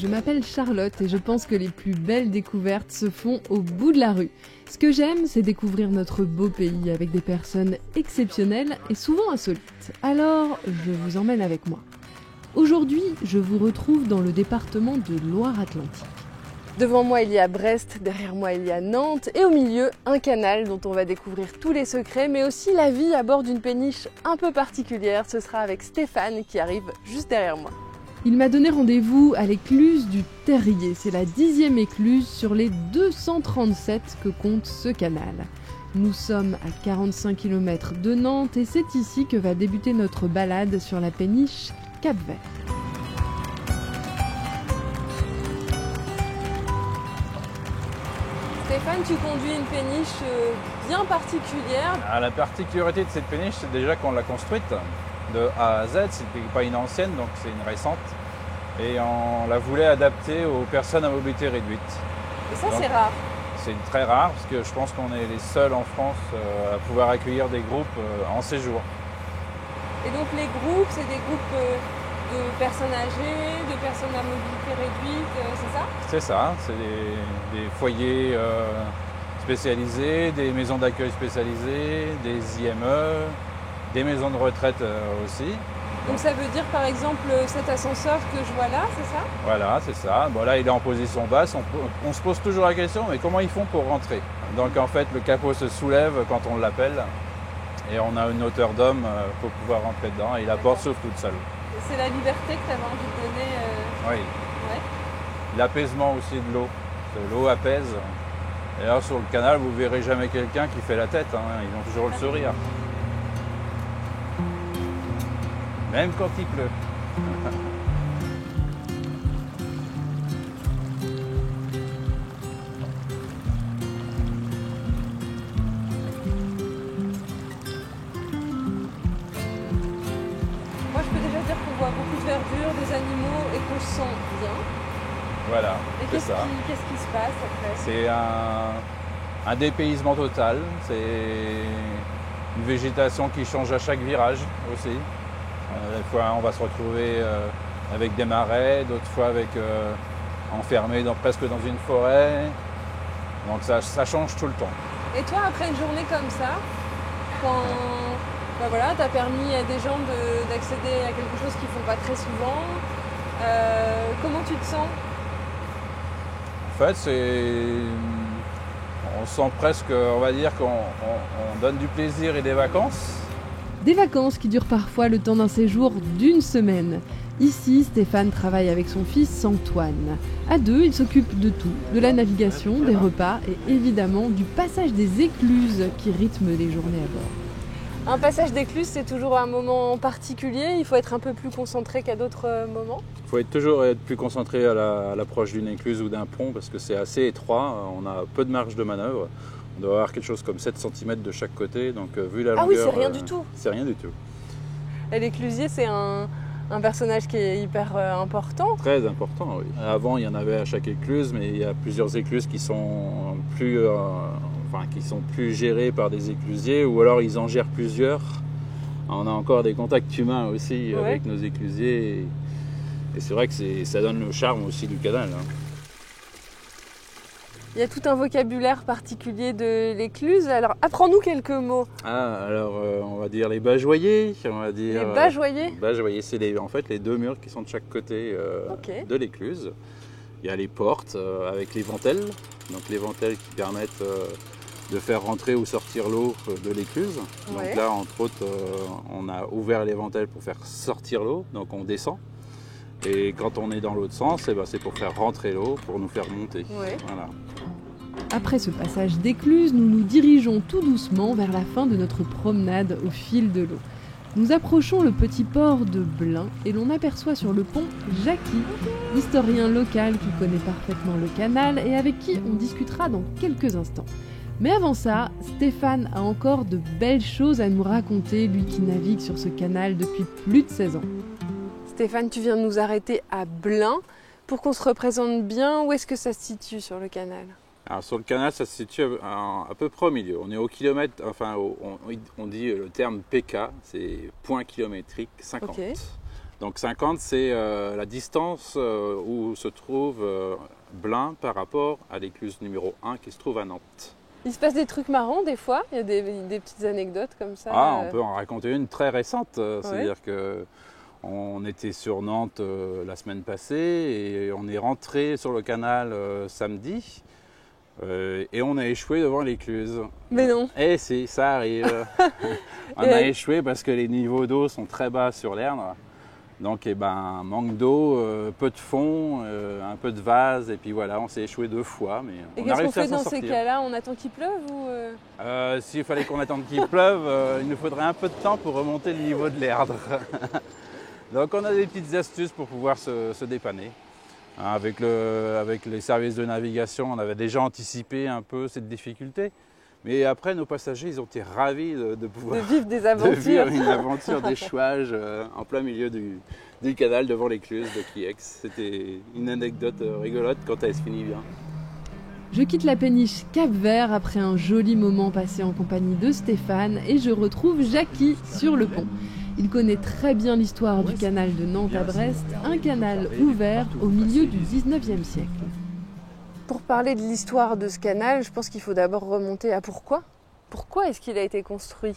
Je m'appelle Charlotte et je pense que les plus belles découvertes se font au bout de la rue. Ce que j'aime, c'est découvrir notre beau pays avec des personnes exceptionnelles et souvent insolites. Alors, je vous emmène avec moi. Aujourd'hui, je vous retrouve dans le département de Loire-Atlantique. Devant moi, il y a Brest, derrière moi, il y a Nantes et au milieu, un canal dont on va découvrir tous les secrets, mais aussi la vie à bord d'une péniche un peu particulière. Ce sera avec Stéphane qui arrive juste derrière moi. Il m'a donné rendez-vous à l'écluse du Terrier. C'est la 10e écluse sur les 237 que compte ce canal. Nous sommes à 45 km de Nantes et c'est ici que va débuter notre balade sur la péniche Cap-Vert. Stéphane, tu conduis une péniche bien particulière. La particularité de cette péniche, c'est déjà qu'on l'a construite de A à Z. C'était pas une ancienne, donc c'est une récente. Et on la voulait adapter aux personnes à mobilité réduite. Et ça, c'est rare. C'est très rare, parce que je pense qu'on est les seuls en France à pouvoir accueillir des groupes en séjour. Et donc les groupes, c'est des groupes de personnes âgées, de personnes à mobilité réduite, c'est ça? C'est ça, c'est des foyers spécialisés, des maisons d'accueil spécialisées, des IME, des maisons de retraite aussi. Donc ça veut dire par exemple cet ascenseur que je vois là, c'est ça? Voilà, c'est ça. Bon, là, il est en position basse. On se pose toujours la question, mais comment ils font pour rentrer? Donc en fait, le capot se soulève quand on l'appelle et on a une hauteur d'homme pour pouvoir rentrer dedans et la porte s'ouvre toute seule. C'est la liberté que tu avais envie de donner. Oui. Ouais. L'apaisement aussi de l'eau. L'eau apaise. Et là, sur le canal, vous ne verrez jamais quelqu'un qui fait la tête. Hein. Ils ont toujours le sourire. Même quand il pleut. Moi, je peux déjà dire qu'on voit beaucoup de verdure, des animaux et qu'on se sent bien. Voilà, Et c'est qu'est-ce ça. qui se passe après? C'est un dépaysement total. C'est une végétation qui change à chaque virage aussi. Des fois, on va se retrouver avec des marais, d'autres fois enfermé presque dans une forêt. Donc ça change tout le temps. Et toi, après une journée comme ça, quand tu as permis à des gens d'accéder à quelque chose qu'ils ne font pas très souvent, comment tu te sens? En fait, on sent presque, on va dire qu'on donne du plaisir et des vacances. Des vacances qui durent parfois le temps d'un séjour d'une semaine. Ici, Stéphane travaille avec son fils Antoine. À deux, ils s'occupent de tout, de la navigation, des repas et évidemment du passage des écluses qui rythment les journées à bord. Un passage d'écluse, c'est toujours un moment particulier, il faut être un peu plus concentré qu'à d'autres moments. Il faut toujours être plus concentré à l'approche d'une écluse ou d'un pont parce que c'est assez étroit, on a peu de marge de manœuvre. On doit avoir quelque chose comme 7 cm de chaque côté, donc vu la longueur... Ah oui, c'est rien du tout. C'est rien du tout. Et l'éclusier, c'est un personnage qui est hyper important. Très important, oui. Avant, il y en avait à chaque écluse, mais il y a plusieurs écluses qui sont plus gérées par des éclusiers, ou alors ils en gèrent plusieurs. On a encore des contacts humains aussi avec nos éclusiers, et c'est vrai que ça donne le charme aussi du canal. Hein. Il y a tout un vocabulaire particulier de l'écluse. Alors, apprends-nous quelques mots. On va dire les bajoyers. Les bajoyers Bajoyers, c'est en fait les deux murs qui sont de chaque côté de l'écluse. Il y a les portes avec les ventelles. Donc les ventelles qui permettent de faire rentrer ou sortir l'eau de l'écluse. Donc là, entre autres, on a ouvert les ventelles pour faire sortir l'eau. Donc on descend. Et quand on est dans l'autre sens, c'est pour faire rentrer l'eau, pour nous faire monter. Voilà. Après ce passage d'écluse, nous nous dirigeons tout doucement vers la fin de notre promenade au fil de l'eau. Nous approchons le petit port de Blain et l'on aperçoit sur le pont Jackie, l'historien local qui connaît parfaitement le canal et avec qui on discutera dans quelques instants. Mais avant ça, Stéphane a encore de belles choses à nous raconter, lui qui navigue sur ce canal depuis plus de 16 ans. Stéphane, tu viens de nous arrêter à Blain. Pour qu'on se représente bien, où est-ce que ça se situe sur le canal? Alors sur le canal, ça se situe à peu près au milieu. On est au kilomètre, on dit le terme PK, c'est point kilométrique 50. Donc 50, c'est la distance où se trouve Blain par rapport à l'écluse numéro 1 qui se trouve à Nantes. Il se passe des trucs marrants des fois, il y a des petites anecdotes comme ça. On peut en raconter une très récente, c'est-à-dire que on était sur Nantes la semaine passée et on est rentré sur le canal samedi et on a échoué devant l'écluse. Mais non. Eh si, ça arrive. On a échoué parce que les niveaux d'eau sont très bas sur l'Erdre. Donc manque d'eau, peu de fond, un peu de vase et puis voilà, on s'est échoué 2 fois. Mais et qu'est-ce qu'on fait dans ces cas-là? On attend qu'il pleuve ou S'il fallait qu'on attende qu'il pleuve, il nous faudrait un peu de temps pour remonter le niveau de l'Erdre. Donc on a des petites astuces pour pouvoir se dépanner. Avec les services de navigation, on avait déjà anticipé un peu cette difficulté. Mais après, nos passagers, ils ont été ravis de pouvoir vivre des aventures. De vivre une aventure d'échouage en plein milieu du canal devant l'écluse de Quillex. C'était une anecdote rigolote quand elle se finit bien. Je quitte la péniche Cap-Vert après un joli moment passé en compagnie de Stéphane et je retrouve Jackie sur le pont. Il connaît très bien l'histoire du canal de Nantes à Brest, un canal ouvert au milieu du 19e siècle. Pour parler de l'histoire de ce canal, je pense qu'il faut d'abord remonter à pourquoi. Pourquoi est-ce qu'il a été construit?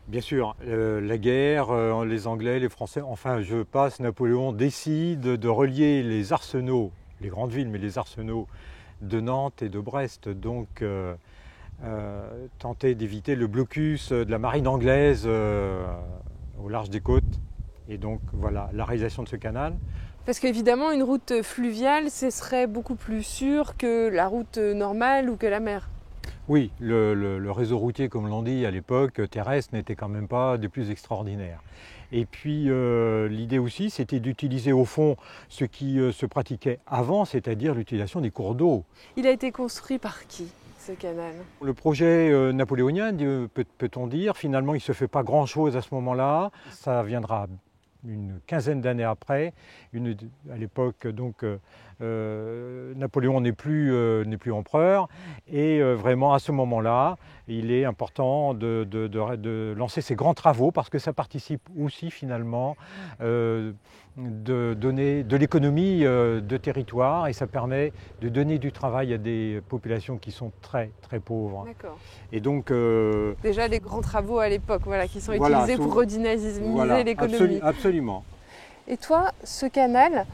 Bien sûr, la guerre, les Anglais, les Français, enfin je passe, Napoléon décide de relier les arsenaux, les grandes villes, mais les arsenaux de Nantes et de Brest, donc tenter d'éviter le blocus de la marine anglaise au large des côtes. Et donc voilà, la réalisation de ce canal. Parce qu'évidemment, une route fluviale, ce serait beaucoup plus sûr que la route normale ou que la mer. Oui, le réseau routier, comme l'on dit à l'époque, terrestre, n'était quand même pas des plus extraordinaires. Et puis l'idée aussi, c'était d'utiliser au fond ce qui se pratiquait avant, c'est-à-dire l'utilisation des cours d'eau. Il a été construit par qui, ce canal? Le projet napoléonien, peut-on dire, finalement, il ne se fait pas grand-chose à ce moment-là. Ça viendra une quinzaine d'années après. À l'époque, donc, Napoléon n'est plus empereur. Et vraiment, à ce moment-là, il est important de lancer ces grands travaux parce que ça participe aussi, finalement, de donner de l'économie de territoire et ça permet de donner du travail à des populations qui sont très, très pauvres. D'accord. Et donc, déjà, les grands travaux à l'époque, qui sont utilisés pour redynamiser l'économie. Absolument. Et toi, ce canal,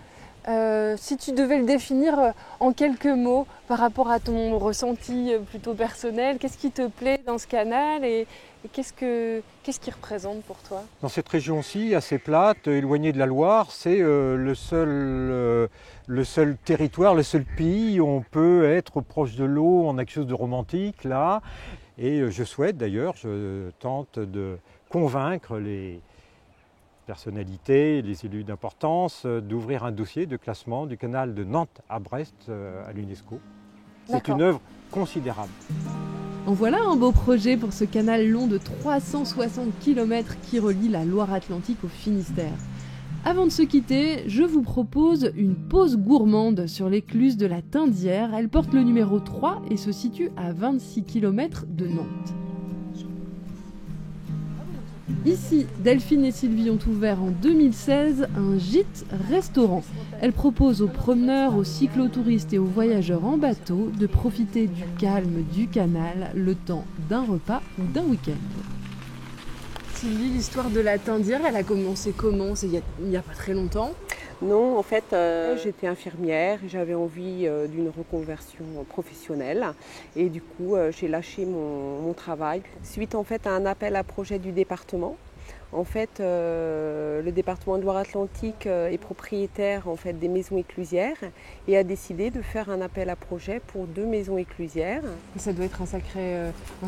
si tu devais le définir en quelques mots par rapport à ton ressenti plutôt personnel, qu'est-ce qui te plaît dans ce canal et qu'est-ce qu'il représente pour toi? Dans cette région-ci, assez plate, éloignée de la Loire, c'est le seul territoire, le seul pays où on peut être proche de l'eau, on a quelque chose de romantique là. Et je souhaite d'ailleurs, je tente de convaincre les personnalités, les élus d'importance, d'ouvrir un dossier de classement du canal de Nantes à Brest à l'UNESCO. C'est une œuvre considérable. En voilà un beau projet pour ce canal long de 360 km qui relie la Loire-Atlantique au Finistère. Avant de se quitter, je vous propose une pause gourmande sur l'écluse de la Tindière. Elle porte le numéro 3 et se situe à 26 km de Nantes. Ici, Delphine et Sylvie ont ouvert en 2016 un gîte-restaurant. Elles proposent aux promeneurs, aux cyclotouristes et aux voyageurs en bateau de profiter du calme du canal le temps d'un repas ou d'un week-end. Sylvie, l'histoire de la Tindière, elle a commencé comment? C'est il n'y a pas très longtemps? Non, en fait, j'étais infirmière, j'avais envie d'une reconversion professionnelle et du coup, j'ai lâché mon travail. Suite en fait à un appel à projet du département, en fait, le département de Loire-Atlantique est propriétaire en fait des maisons éclusières et a décidé de faire un appel à projet pour 2 maisons éclusières. Ça doit être un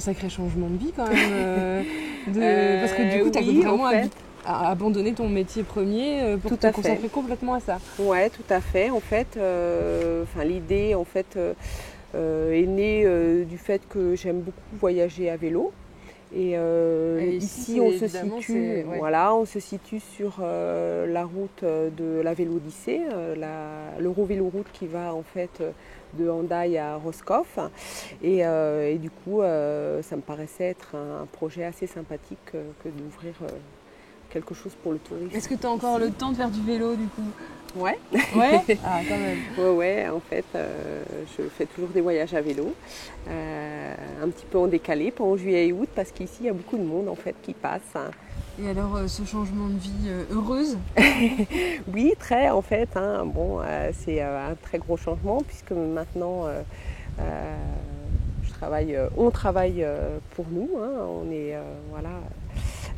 sacré changement de vie quand même, parce que du coup, tu as vraiment à abandonner ton métier premier pour te consacrer complètement à ça. Ouais, tout à fait. En fait, l'idée en fait est née du fait que j'aime beaucoup voyager à vélo. Et ici, on se situe sur la route de la Vélodyssée, l'Eurovéloroute qui va en fait de Hendaye à Roscoff. Et du coup, ça me paraissait être un projet assez sympathique que d'ouvrir quelque chose pour le tourisme. Est-ce que tu as encore le temps de faire du vélo du coup? Ouais. Ouais. Ah, quand même. Ouais, en fait, je fais toujours des voyages à vélo, un petit peu en décalé, pas en juillet et août, parce qu'ici, il y a beaucoup de monde en fait qui passe. Et alors, ce changement de vie heureuse? Oui, très en fait. Bon, c'est un très gros changement, puisque maintenant, on travaille pour nous. On est voilà,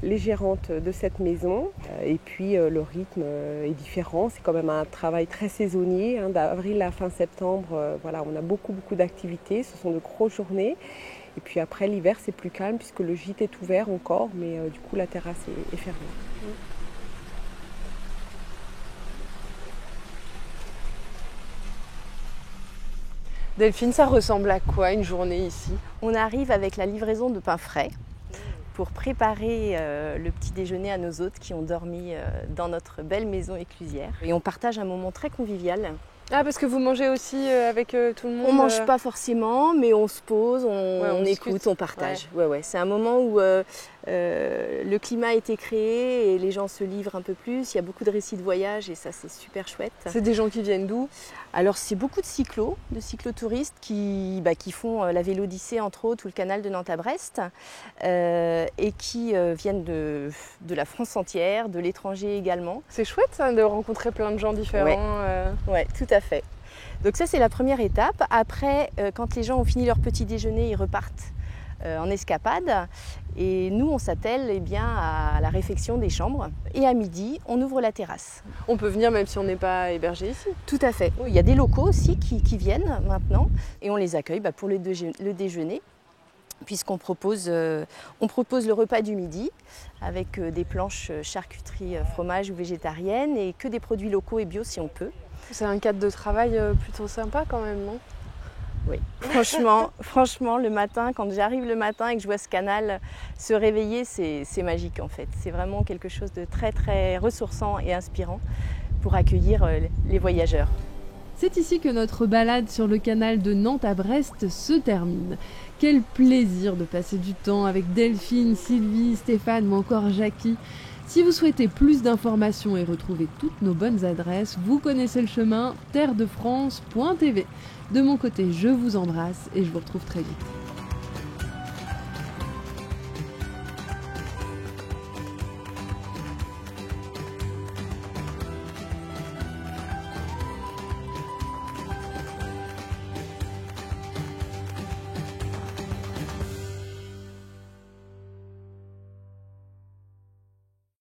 les gérantes de cette maison. Et puis le rythme est différent. C'est quand même un travail très saisonnier. D'avril à fin septembre, voilà, on a beaucoup d'activités. Ce sont de grosses journées. Et puis après l'hiver, c'est plus calme puisque le gîte est ouvert encore, mais du coup la terrasse est fermée. Delphine, ça ressemble à quoi une journée ici? On arrive avec la livraison de pain frais pour préparer le petit déjeuner à nos hôtes qui ont dormi dans notre belle maison éclusière. Et on partage un moment très convivial. Ah, parce que vous mangez aussi avec tout le monde? On ne mange pas forcément, mais on se pose, on écoute, discute. on partage. Ouais. C'est un moment où le climat a été créé et les gens se livrent un peu plus. Il y a beaucoup de récits de voyage et ça, c'est super chouette. C'est des gens qui viennent d'où? Alors, c'est beaucoup de cyclotouristes qui font la Vélodyssée, entre autres, ou le canal de Nantes à Brest, et qui viennent de la France entière, de l'étranger également. C'est chouette ça, de rencontrer plein de gens différents. Ouais, tout à fait. Donc ça, c'est la première étape. Après, quand les gens ont fini leur petit déjeuner, ils repartent en escapade. Et nous, on s'attelle à la réfection des chambres. Et à midi, on ouvre la terrasse. On peut venir même si on n'est pas hébergé ici? Tout à fait. Il y a des locaux aussi qui viennent maintenant. Et on les accueille pour le déjeuner, puisqu'on propose le repas du midi avec des planches charcuterie, fromage ou végétarienne et que des produits locaux et bio si on peut. C'est un cadre de travail plutôt sympa quand même, non? Oui, franchement, le matin, quand j'arrive le matin et que je vois ce canal se réveiller, c'est magique en fait. C'est vraiment quelque chose de très très ressourçant et inspirant pour accueillir les voyageurs. C'est ici que notre balade sur le canal de Nantes à Brest se termine. Quel plaisir de passer du temps avec Delphine, Sylvie, Stéphane ou encore Jackie. Si vous souhaitez plus d'informations et retrouver toutes nos bonnes adresses, vous connaissez le chemin terredefrance.tv. De mon côté, je vous embrasse et je vous retrouve très vite.